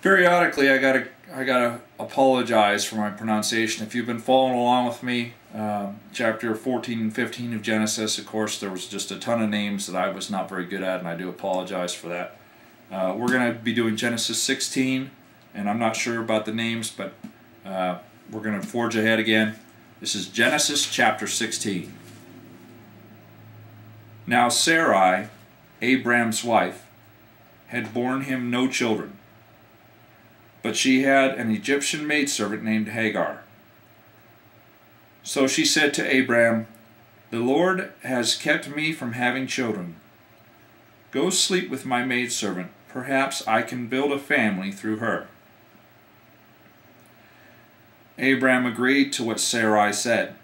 Periodically, I gotta apologize for my pronunciation. If you've been following along with me, chapter 14 and 15 of Genesis, of course, there was just a ton of names that I was not very good at, and I do apologize for that. We're going to be doing Genesis 16, and I'm not sure about the names, but we're going to forge ahead again. This is Genesis chapter 16. Now Sarai, Abram's wife, had borne him no children, but she had an Egyptian maidservant named Hagar. So she said to Abram, "The Lord has kept me from having children. Go sleep with my maidservant. Perhaps I can build a family through her." Abram agreed to what Sarai said.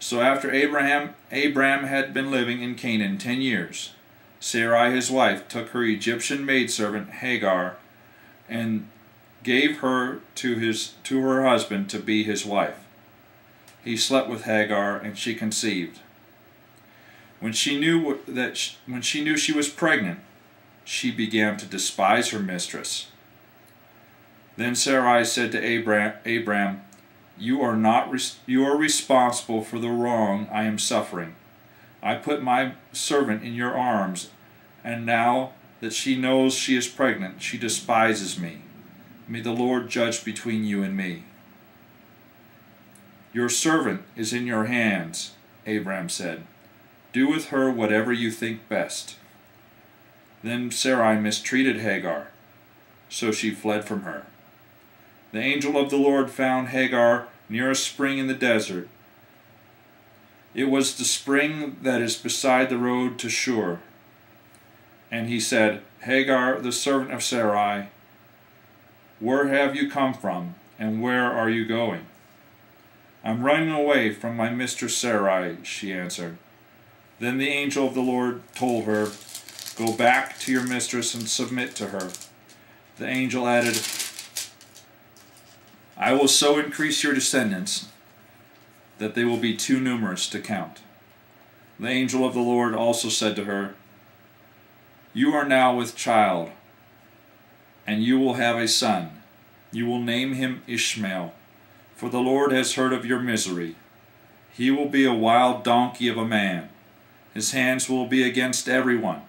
So after Abram had been living in Canaan 10 years, Sarai his wife took her Egyptian maidservant Hagar and gave her to her husband to be his wife. He slept with Hagar, and she conceived. When she knew she was pregnant, she began to despise her mistress. Then Sarai said to Abram, "You are responsible for the wrong I am suffering. I put my servant in your arms, and now that she knows she is pregnant, she despises me. May the Lord judge between you and me." "Your servant is in your hands," Abram said. "Do with her whatever you think best." Then Sarai mistreated Hagar, so she fled from her. The angel of the Lord found Hagar near a spring in the desert. It was the spring that is beside the road to Shur. And he said, "Hagar, the servant of Sarai, where have you come from, and where are you going?" "I'm running away from my mistress Sarai," she answered. Then the angel of the Lord told her, "Go back to your mistress and submit to her." The angel added, "I will so increase your descendants that they will be too numerous to count." The angel of the Lord also said to her, "You are now with child, and you will have a son. You will name him Ishmael, for the Lord has heard of your misery. He will be a wild donkey of a man. His hands will be against everyone,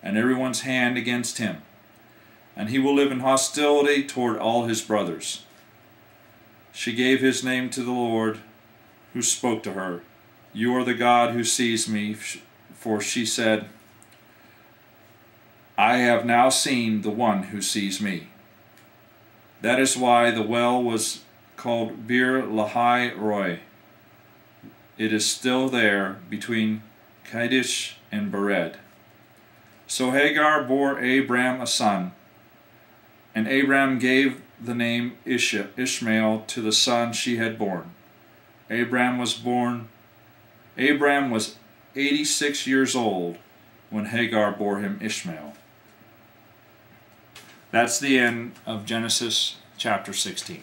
and everyone's hand against him. And he will live in hostility toward all his brothers." She gave his name to the Lord, who spoke to her, "You are the God who sees me," for she said, "I have now seen the one who sees me." That is why the well was called Bir Lahai Roi. It is still there between Kadesh and Bered. So Hagar bore Abram a son, and Abram gave the name Ishmael to the son she had born. Abram was 86 years old when Hagar bore him Ishmael. That's the end of Genesis chapter 16.